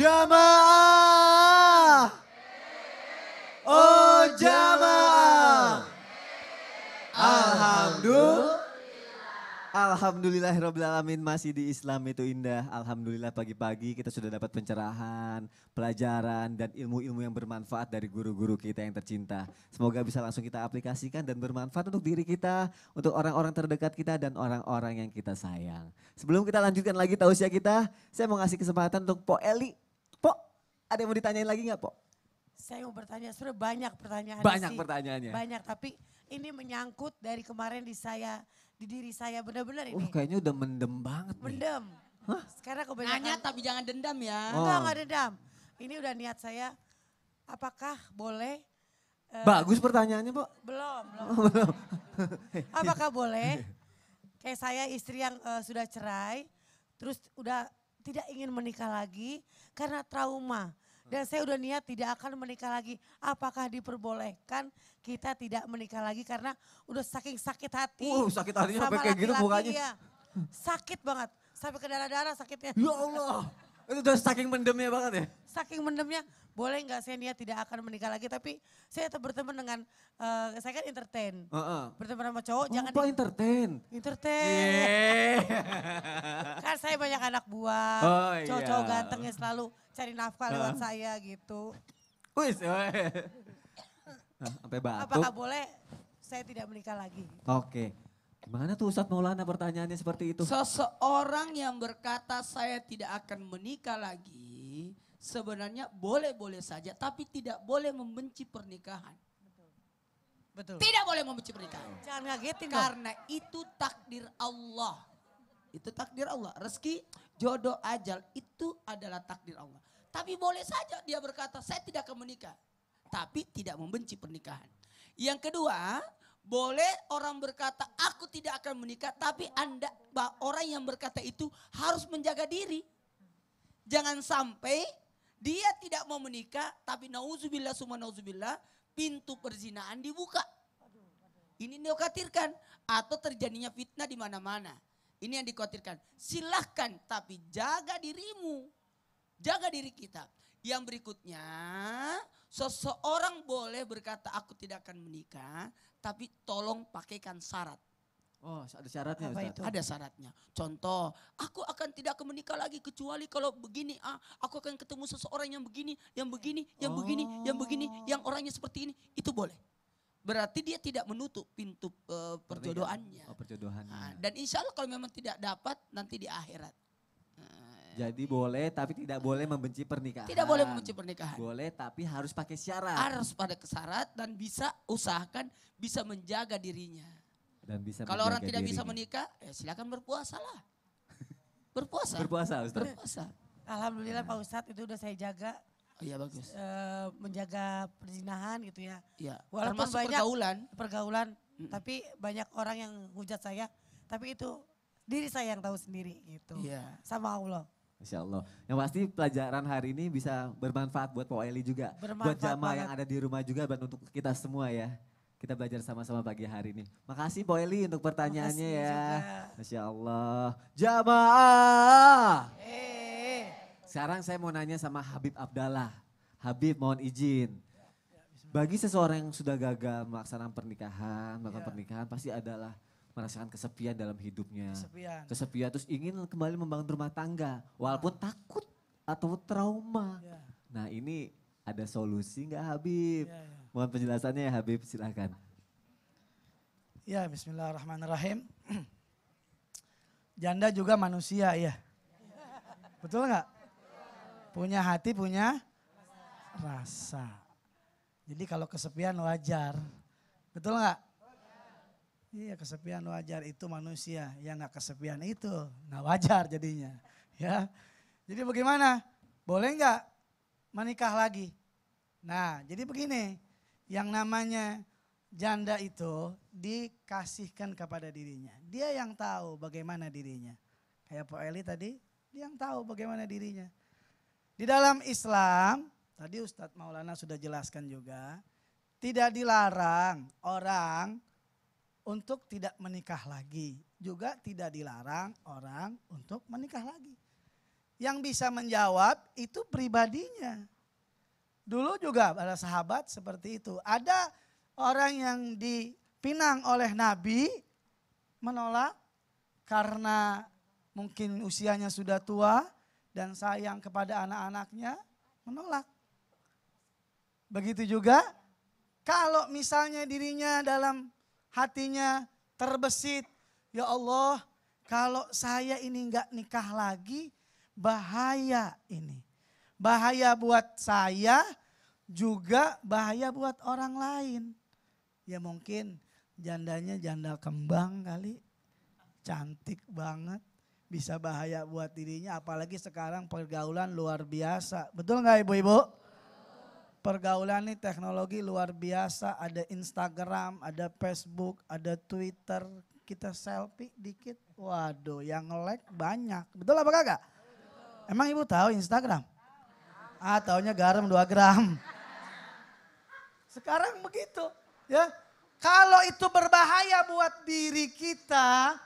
Jamaah. Oh jamaah. Alhamdulillahirrabbilalamin, masih di Islam itu indah. Alhamdulillah pagi-pagi kita sudah dapat pencerahan, pelajaran dan ilmu-ilmu yang bermanfaat dari guru-guru kita yang tercinta. Semoga bisa langsung kita aplikasikan dan bermanfaat untuk diri kita, untuk orang-orang terdekat kita dan orang-orang yang kita sayang. Sebelum kita lanjutkan lagi tausiah kita, saya mau ngasih kesempatan untuk Po Eli. Po, ada yang mau ditanyain lagi nggak Po? Saya mau bertanya, sudah banyak pertanyaan Banyak sih. pertanyaannya. Banyak, tapi ini menyangkut dari kemarin di diri saya benar-benar ini. Kayaknya udah mendem banget nih. Mendem. Hah? Sekarang kebanyakan. Nanya tapi jangan dendam ya. Enggak dendam. Ini udah niat saya, apakah boleh. Bagus pertanyaannya Po. Belum. Apakah boleh, kayak saya istri yang sudah cerai, terus udah tidak ingin menikah lagi karena trauma. Dan saya udah niat tidak akan menikah lagi. Apakah diperbolehkan kita tidak menikah lagi karena udah saking sakit hati. Sakit hatinya sampai sama kayak gitu laki-laki, mukanya. ya. Sakit banget, sampai ke darah-darah sakitnya. Ya Allah, itu udah saking mendemnya banget ya. Saking mendemnya, boleh nggak saya niat tidak akan menikah lagi, tapi saya tetap berteman dengan, saya kan entertain. Berteman sama cowok, jangan entertain. Entertain. Kan saya banyak anak buah, Iya. cowok-cowok gantengnya selalu cari nafkah lewat saya gitu. Wis, sampai batuk. Apakah boleh saya tidak menikah lagi? Oke, gimana tuh Ustadz Maulana pertanyaannya seperti itu? Seseorang yang berkata saya tidak akan menikah lagi, sebenarnya boleh-boleh saja tapi tidak boleh membenci pernikahan. Betul. Tidak boleh membenci pernikahan. Jangan ngagetin dong. Karena itu takdir Allah. Itu takdir Allah. Rezeki, jodoh, ajal itu adalah takdir Allah. Tapi boleh saja dia berkata saya tidak akan menikah. Tapi tidak membenci pernikahan. Yang kedua, boleh orang berkata aku tidak akan menikah. Tapi orang yang berkata itu harus menjaga diri. Jangan sampai dia tidak mau menikah tapi nauzubillah summa nauzubillah pintu perzinaan dibuka. Ini dikhawatirkan atau terjadinya fitnah di mana-mana. Ini yang dikhawatirkan. Silahkan tapi jaga dirimu. Jaga diri kita. Yang berikutnya, seseorang boleh berkata aku tidak akan menikah, tapi tolong pakaikan syarat. Oh, ada syaratnya Apa Ustadz? itu? Ada syaratnya. Contoh, aku akan tidak akan menikah lagi kecuali kalau begini. Aku akan ketemu seseorang yang begini, yang begini, yang begini, yang begini, yang orangnya seperti ini. Itu boleh. Berarti dia tidak menutup pintu perjodohannya. Oh, perjodohannya. Dan insya Allah kalau memang tidak dapat nanti di akhirat. Jadi boleh tapi tidak boleh membenci pernikahan. Tidak boleh membenci pernikahan. Boleh tapi harus pakai syarat. Harus pada syarat dan bisa usahakan bisa menjaga dirinya. Dan bisa Kalau orang menjaga tidak bisa dirinya. menikah, silakan berpuasalah. Berpuasa. Berpuasa Ustadz? Berpuasa. Alhamdulillah Pak Ustadz itu udah saya jaga. Oh iya bagus. Menjaga perzinahan gitu ya. Iya. Walaupun Termasuk banyak pergaulan. tapi banyak orang yang hujat saya. Tapi itu diri saya yang tahu sendiri gitu. Iya. Sama Allah. Insya Allah. Yang pasti pelajaran hari ini bisa bermanfaat buat Po Eli juga. Buat Bermanfaat jamaah banget. yang ada di rumah juga dan untuk kita semua ya. Kita belajar sama-sama pagi hari ini. Makasih Po Eli untuk pertanyaannya Makasih ya. juga. Masya Allah. Jamaah. Sekarang saya mau nanya sama Habib Abdallah. Habib mohon izin. Bagi seseorang yang sudah gagal melaksanakan pernikahan, melakukan pernikahan pasti adalah merasakan kesepian dalam hidupnya. Kesepian terus ingin kembali membangun rumah tangga. Walaupun takut atau trauma. Nah ini ada solusi nggak Habib? Mohon penjelasannya ya Habib, silakan. Ya, bismillahirrahmanirrahim. Janda juga manusia ya. Betul nggak? Punya hati, punya rasa. Jadi kalau kesepian wajar. Betul nggak? Iya, kesepian wajar, itu manusia. Yang nggak kesepian itu nggak wajar jadinya. Ya. Jadi bagaimana? Boleh nggak menikah lagi? Nah, jadi begini. Yang namanya janda itu dikasihkan kepada dirinya. Dia yang tahu bagaimana dirinya. Kayak Po Eli tadi, dia yang tahu bagaimana dirinya. Di dalam Islam, tadi Ustadz Maulana sudah jelaskan juga, tidak dilarang orang untuk tidak menikah lagi. Juga tidak dilarang orang untuk menikah lagi. yang bisa menjawab itu pribadinya. Dulu juga ada sahabat seperti itu. Ada orang yang dipinang oleh Nabi menolak karena mungkin usianya sudah tua dan sayang kepada anak-anaknya, menolak. Begitu juga kalau misalnya dirinya dalam hatinya terbesit, ya Allah, kalau saya ini enggak nikah lagi, bahaya ini. Bahaya buat saya, juga bahaya buat orang lain. Ya mungkin jandanya janda kembang kali, cantik banget. Bisa bahaya buat dirinya, apalagi sekarang pergaulan luar biasa. Betul nggak ibu-ibu? Pergaulan nih teknologi luar biasa, ada Instagram, ada Facebook, ada Twitter. Kita selfie dikit, waduh yang like banyak. Betul apa kagak? Emang ibu tahu Instagram? Ah, taunya garam 2 gram. Sekarang begitu, ya. Kalau itu berbahaya buat diri kita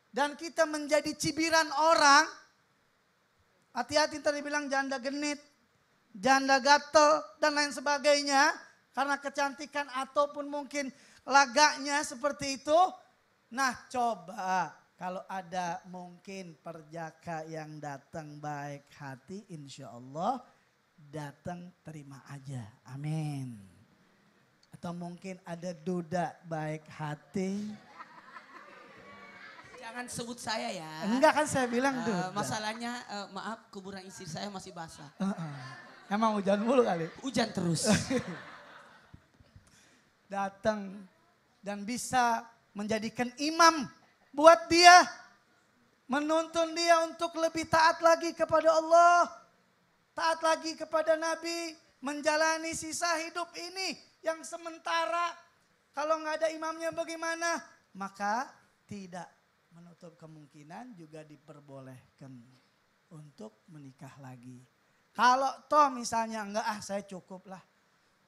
dan kita menjadi cibiran orang, hati-hati tadi bilang janda genit, janda gatel dan lain sebagainya karena kecantikan ataupun mungkin lagaknya seperti itu. Nah, coba kalau ada mungkin perjaka yang datang baik hati, insya Allah datang terima aja. Amin. Atau mungkin ada duda baik hati. Jangan sebut saya ya. Enggak kan saya bilang duda. Masalahnya maaf kuburan istri saya masih basah. Emang hujan mulu kali. Hujan terus. Datang dan bisa menjadikan imam buat dia, menuntun dia untuk lebih taat lagi kepada Allah, taat lagi kepada Nabi, menjalani sisa hidup ini yang sementara. Kalau nggak ada imamnya bagaimana? Maka tidak menutup kemungkinan juga diperbolehkan untuk menikah lagi. Kalau toh misalnya enggak, saya cukup lah.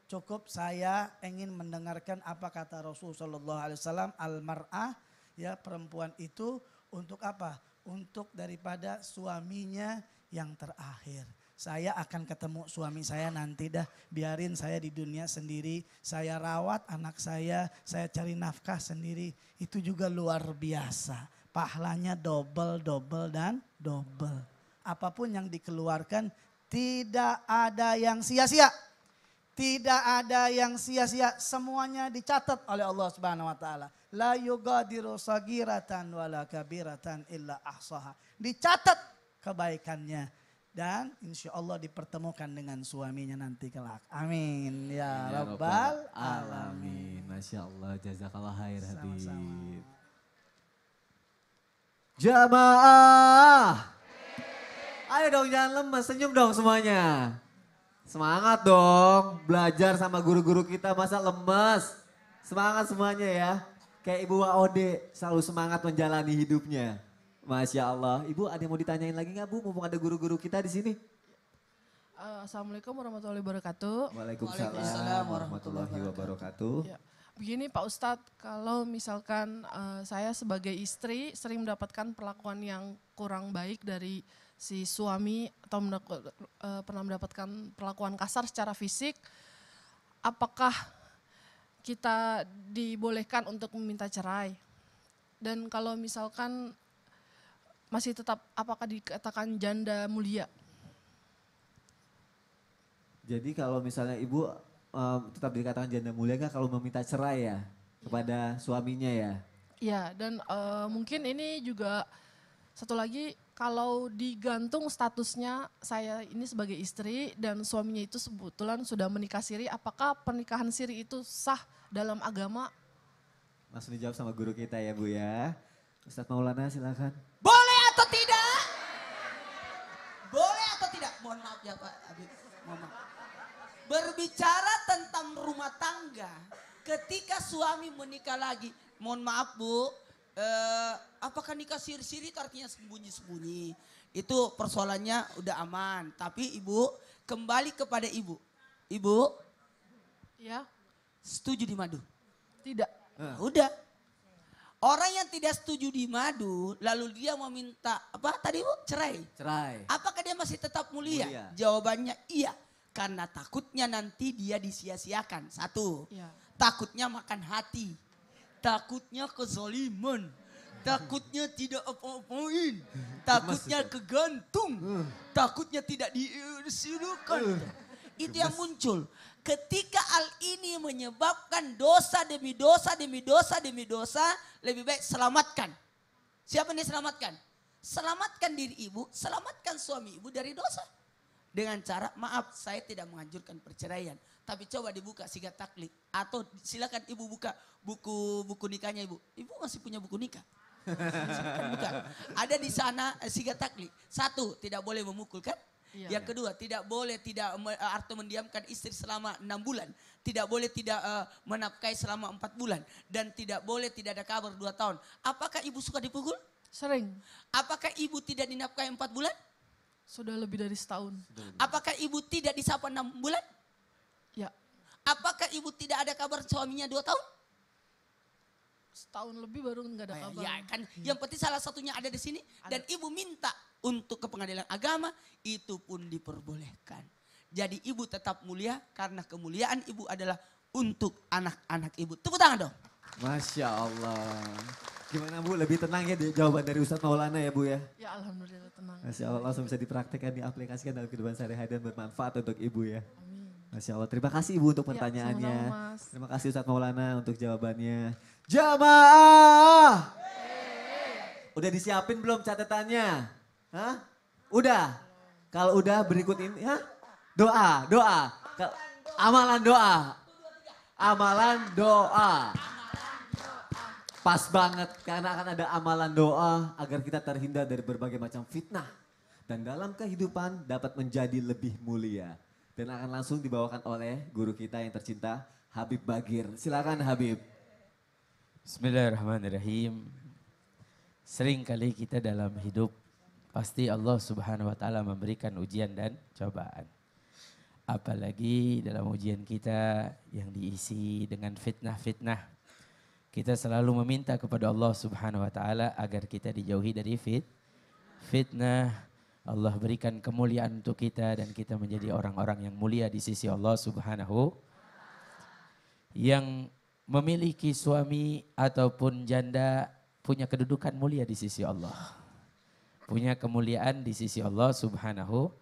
Cukup saya ingin mendengarkan apa kata Rasulullah SAW, al-mar'ah, ya perempuan itu untuk apa? Untuk daripada suaminya yang terakhir. Saya akan ketemu suami saya nanti dah, biarin saya di dunia sendiri, saya rawat anak saya cari nafkah sendiri. Itu juga luar biasa, pahalanya double dan double. Apapun yang dikeluarkan tidak ada yang sia-sia. Tidak ada yang sia-sia, semuanya dicatat oleh Allah Subhanahu wa taala. La yugadiru sagiratan wala kabiratan illa ahsaha. Dicatat kebaikannya dan insya Allah dipertemukan dengan suaminya nanti kelak. Amin ya rabbal alamin. Masya Allah, jazakallah khair Habib. Sama-sama. Jamaah. Ayo dong jangan lemes, senyum dong semuanya. Semangat dong, belajar sama guru-guru kita masa lemes. Semangat semuanya ya. Kayak Ibu Waode selalu semangat menjalani hidupnya. Masya Allah. Ibu ada yang mau ditanyain lagi nggak Bu? Mumpung ada guru-guru kita di sini. Assalamualaikum warahmatullahi wabarakatuh. Waalaikumsalam warahmatullahi wabarakatuh. Ya. Begini Pak Ustadz, kalau misalkan saya sebagai istri sering mendapatkan perlakuan yang kurang baik dari si suami atau pernah mendapatkan perlakuan kasar secara fisik, apakah kita dibolehkan untuk meminta cerai? Dan kalau misalkan masih tetap, apakah dikatakan janda mulia? Jadi kalau misalnya Ibu tetap dikatakan janda mulia nggak kalau meminta cerai ya kepada suaminya ya? Ya, dan mungkin ini juga satu lagi, kalau digantung statusnya saya ini sebagai istri dan suaminya itu kebetulan sudah menikah siri, apakah pernikahan siri itu sah dalam agama? Langsung dijawab sama guru kita ya Bu ya. Ustadz Maulana silakan. Boleh atau tidak? Boleh atau tidak? Mohon maaf ya Pak Habib. Mohon maaf. Berbicara tentang rumah tangga, ketika suami menikah lagi, mohon maaf Bu, apakah nikah siri-siri itu artinya sembunyi-sembunyi? Itu persoalannya udah aman. Tapi Ibu, kembali kepada Ibu. Ibu, Ya, setuju di madu? tidak. Udah. Orang yang tidak setuju di madu, lalu dia meminta apa tadi Bu? Cerai. Cerai. Apakah dia masih tetap mulia? Mulia. Jawabannya iya. Karena takutnya nanti dia disia-siakan. Satu. Iya. Takutnya makan hati. Takutnya kezaliman. Takutnya tidak apa-apain. Takutnya kegantung. Takutnya tidak diisirukan. Itu yang muncul. Ketika hal ini menyebabkan dosa demi dosa demi dosa demi dosa, lebih baik selamatkan. Siapa yang diselamatkan? Selamatkan diri ibu, selamatkan suami ibu dari dosa. Dengan cara, maaf saya tidak menganjurkan perceraian. Tapi coba dibuka sigat taklid. Atau silakan ibu buka buku nikahnya ibu. Ibu masih punya buku nikah. Silakan buka. Ada di sana sigat taklid. Satu, tidak boleh memukul kan? Iya. Yang kedua, tidak boleh atau mendiamkan istri selama 6 bulan. Tidak boleh tidak menafkahi selama 4 bulan. Dan tidak boleh tidak ada kabar 2 tahun. Apakah ibu suka dipukul? Sering. Apakah ibu tidak dinafkahi 4 bulan? Sudah lebih dari setahun. Apakah ibu tidak disapa 6 bulan? Ya, Apakah ibu tidak ada kabar suaminya 2 tahun? setahun lebih baru nggak ada kabar. Ya kan, yang penting salah satunya ada di sini. Dan ibu minta untuk ke pengadilan agama, itu pun diperbolehkan. Jadi ibu tetap mulia karena kemuliaan ibu adalah untuk anak-anak ibu. Tepuk tangan dong. Masya Allah. Gimana Bu, lebih tenang ya jawaban dari Ustadz Maulana ya Bu ya? Ya alhamdulillah tenang. Masya Allah, langsung bisa dipraktekkan, diaplikasikan dalam kehidupan sehari-hari dan bermanfaat untuk Ibu ya. Amin. Masya Allah, terima kasih Ibu untuk Ya, pertanyaannya. sama-sama, Mas. Terima kasih Ustadz Maulana untuk jawabannya. Jamaah! Udah disiapin belum catatannya? Hah? Udah? Kalau udah berikut ini, hah? Doa. Amalan doa. Amalan doa. Pas banget karena akan ada amalan doa agar kita terhindar dari berbagai macam fitnah. Dan dalam kehidupan dapat menjadi lebih mulia. Dan akan langsung dibawakan oleh guru kita yang tercinta Habib Bagir. Silakan Habib. Bismillahirrahmanirrahim. Sering kali kita dalam hidup pasti Allah Subhanahu wa taala memberikan ujian dan cobaan. Apalagi dalam ujian kita yang diisi dengan fitnah-fitnah. Kita selalu meminta kepada Allah Subhanahu wa taala agar kita dijauhi dari fitnah. Allah berikan kemuliaan untuk kita dan kita menjadi orang-orang yang mulia di sisi Allah Subhanahu yang memiliki suami ataupun janda punya kedudukan mulia di sisi Allah. Punya kemuliaan di sisi Allah Subhanahu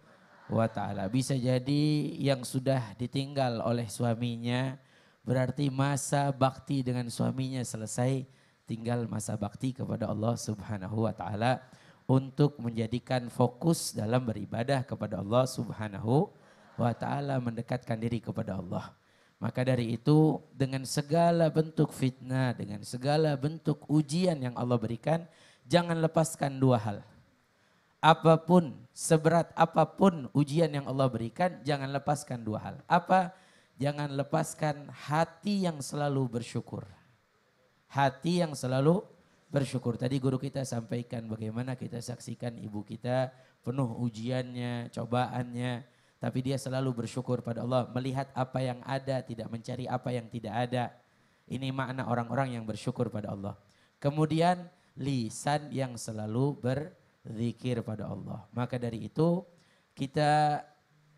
wa ta'ala. Bisa jadi yang sudah ditinggal oleh suaminya berarti masa bakti dengan suaminya selesai, tinggal masa bakti kepada Allah Subhanahu wa ta'ala untuk menjadikan fokus dalam beribadah kepada Allah Subhanahu wa ta'ala, mendekatkan diri kepada Allah. Maka dari itu dengan segala bentuk fitnah, dengan segala bentuk ujian yang Allah berikan, jangan lepaskan 2 hal. Apapun, seberat apapun ujian yang Allah berikan, jangan lepaskan 2 hal. Apa? Jangan lepaskan hati yang selalu bersyukur. Hati yang selalu bersyukur. Tadi guru kita sampaikan bagaimana kita saksikan ibu kita penuh ujiannya, cobaannya. Tapi dia selalu bersyukur pada Allah, melihat apa yang ada, tidak mencari apa yang tidak ada. Ini makna orang-orang yang bersyukur pada Allah. Kemudian lisan yang selalu berzikir pada Allah. Maka dari itu kita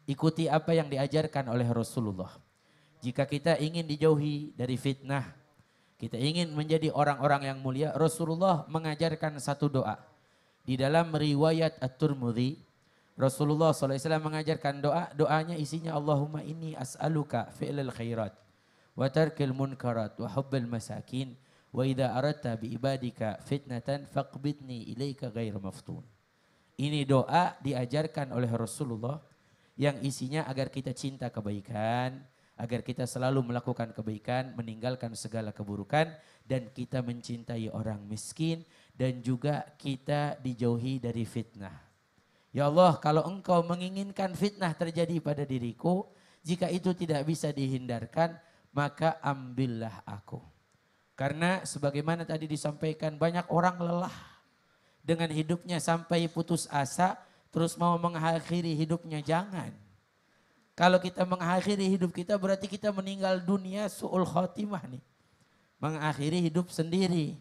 ikuti apa yang diajarkan oleh Rasulullah. Jika kita ingin dijauhi dari fitnah, kita ingin menjadi orang-orang yang mulia, Rasulullah mengajarkan satu doa. Di dalam riwayat At-Tirmidzi, Rasulullah SAW mengajarkan doanya isinya Allahumma inni as'aluka fi'lal khairat wa tarkil munkarat wa hubbal masakin wa idha aradta bi ibadika fitnatan faqbidni ilaika ghair maftun. Ini doa diajarkan oleh Rasulullah yang isinya agar kita cinta kebaikan, agar kita selalu melakukan kebaikan, meninggalkan segala keburukan dan kita mencintai orang miskin dan juga kita dijauhi dari fitnah. Ya Allah, kalau engkau menginginkan fitnah terjadi pada diriku, jika itu tidak bisa dihindarkan, maka ambillah aku. Karena sebagaimana tadi disampaikan, banyak orang lelah dengan hidupnya sampai putus asa, terus mau mengakhiri hidupnya. Jangan. Kalau kita mengakhiri hidup kita berarti kita meninggal dunia su'ul khotimah nih. Mengakhiri hidup sendiri.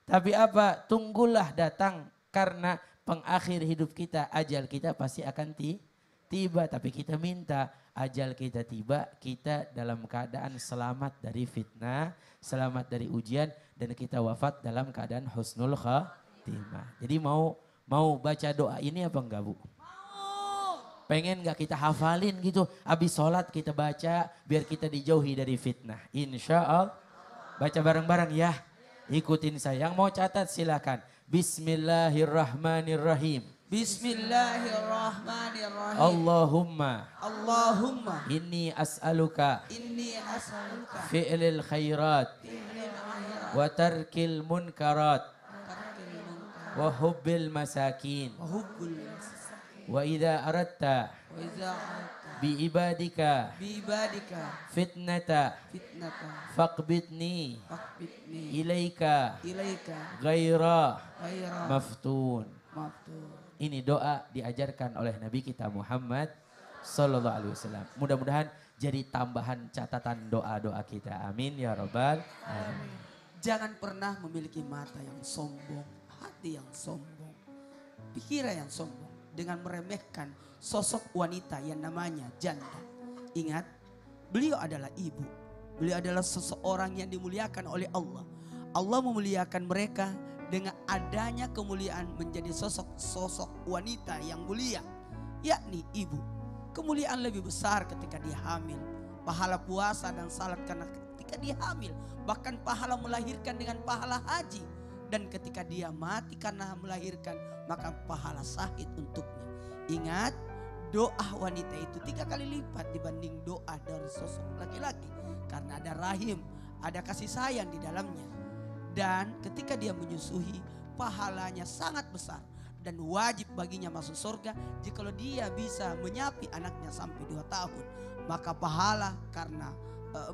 Tapi apa? Tunggulah datang karena pengakhir hidup kita, ajal kita pasti akan tiba. Tapi kita minta ajal kita tiba, kita dalam keadaan selamat dari fitnah, selamat dari ujian, dan kita wafat dalam keadaan husnul khatimah. Jadi mau baca doa ini apa enggak, Bu? Pengen gak kita hafalin gitu, habis sholat kita baca biar kita dijauhi dari fitnah. Insya Allah. Baca bareng-bareng ya. Ikutin saya. Yang mau catat silakan. Bismillahirrahmanirrahim. Bismillahirrahmanirrahim. Allahumma Inni as'aluka as'aluka fi'lil khairat wa tarkil munkarat wa hubbil masakin hubbul wa idha aratta wa idza aradta bi ibadika bi ibadika fitnata fitnata faqbidni faqbitni ilaika ilaika ghaira ghaira maftun. maftun. Ini doa diajarkan oleh Nabi kita Muhammad Sallallahu Alaihi Wasallam. Mudah-mudahan jadi tambahan catatan doa-doa kita. Amin ya Rabbal alamin. Jangan pernah memiliki mata yang sombong, hati yang sombong, pikiran yang sombong dengan meremehkan sosok wanita yang namanya janda. Ingat, beliau adalah ibu. Beliau adalah seseorang yang dimuliakan oleh Allah. Allah memuliakan mereka dengan adanya kemuliaan menjadi sosok wanita yang mulia, yakni ibu. Kemuliaan lebih besar ketika dia hamil. Pahala puasa dan salat karena ketika dia hamil. Bahkan pahala melahirkan dengan pahala haji. Dan ketika dia mati karena melahirkan, maka pahala syahid untuknya. Ingat, doa wanita itu 3 kali lipat dibanding doa dari sosok laki-laki. Karena ada rahim, ada kasih sayang di dalamnya. Dan ketika dia menyusui, pahalanya sangat besar. Dan wajib baginya masuk surga jika dia bisa menyapi anaknya sampai 2 tahun. Maka pahala karena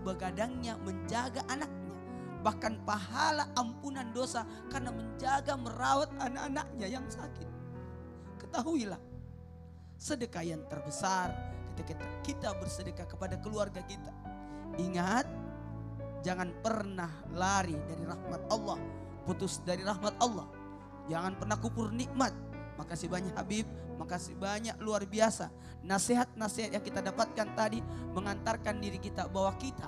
begadangnya menjaga anaknya. Bahkan pahala ampunan dosa karena menjaga merawat anak-anaknya yang sakit. Ketahuilah, sedekah yang terbesar ketika kita bersedekah kepada keluarga kita. Ingat, jangan pernah lari dari rahmat Allah, putus dari rahmat Allah. Jangan pernah kufur nikmat. Makasih banyak Habib, makasih banyak, luar biasa. Nasihat-nasihat yang kita dapatkan tadi mengantarkan diri kita bahwa kita,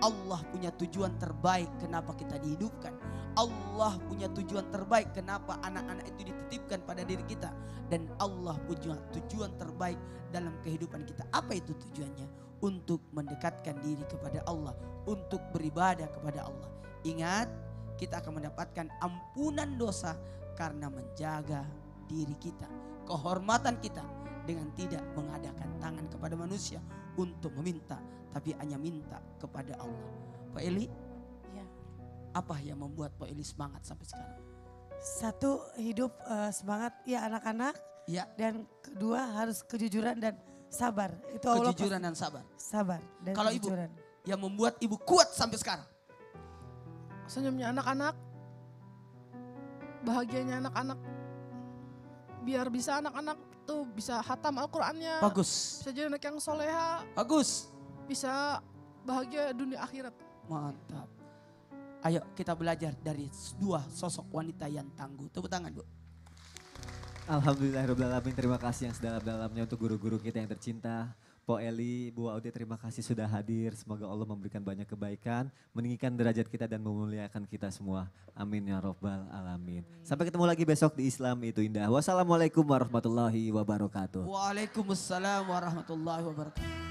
Allah punya tujuan terbaik kenapa kita dihidupkan. Allah punya tujuan terbaik kenapa anak-anak itu dititipkan pada diri kita. Dan Allah punya tujuan terbaik dalam kehidupan kita. Apa itu tujuannya? Untuk mendekatkan diri kepada Allah. Untuk beribadah kepada Allah. Ingat, kita akan mendapatkan ampunan dosa karena menjaga diri kita. Kehormatan kita dengan tidak mengadakan tangan kepada manusia untuk meminta. Tapi hanya minta kepada Allah. Pak Eli, Ya. apa yang membuat Pak Eli semangat sampai sekarang? Satu, hidup semangat ya anak-anak. Ya, Dan kedua, harus kejujuran dan sabar. Itu Allah kejujuran dan sabar. sabar dan Kalau ibu, kejujuran. yang membuat ibu kuat sampai sekarang? Senyumnya anak-anak, bahagianya anak-anak. Biar bisa anak-anak tuh bisa hatam Al-Qur'annya. Bagus, Bisa jadi anak yang soleha, bagus. bisa bahagia dunia akhirat. Mantap. Ayo kita belajar dari 2 sosok wanita yang tangguh. Tepuk tangan, Bu. Alhamdulillahirrahmanirrahim. Terima kasih yang sedalam-dalamnya untuk guru-guru kita yang tercinta. Po Eli, Bu Aude, terima kasih sudah hadir. Semoga Allah memberikan banyak kebaikan, meninggikan derajat kita dan memuliakan kita semua. Amin ya Rabbal alamin. Sampai ketemu lagi besok di Islam itu Indah. Wassalamualaikum warahmatullahi wabarakatuh. Waalaikumsalam warahmatullahi wabarakatuh.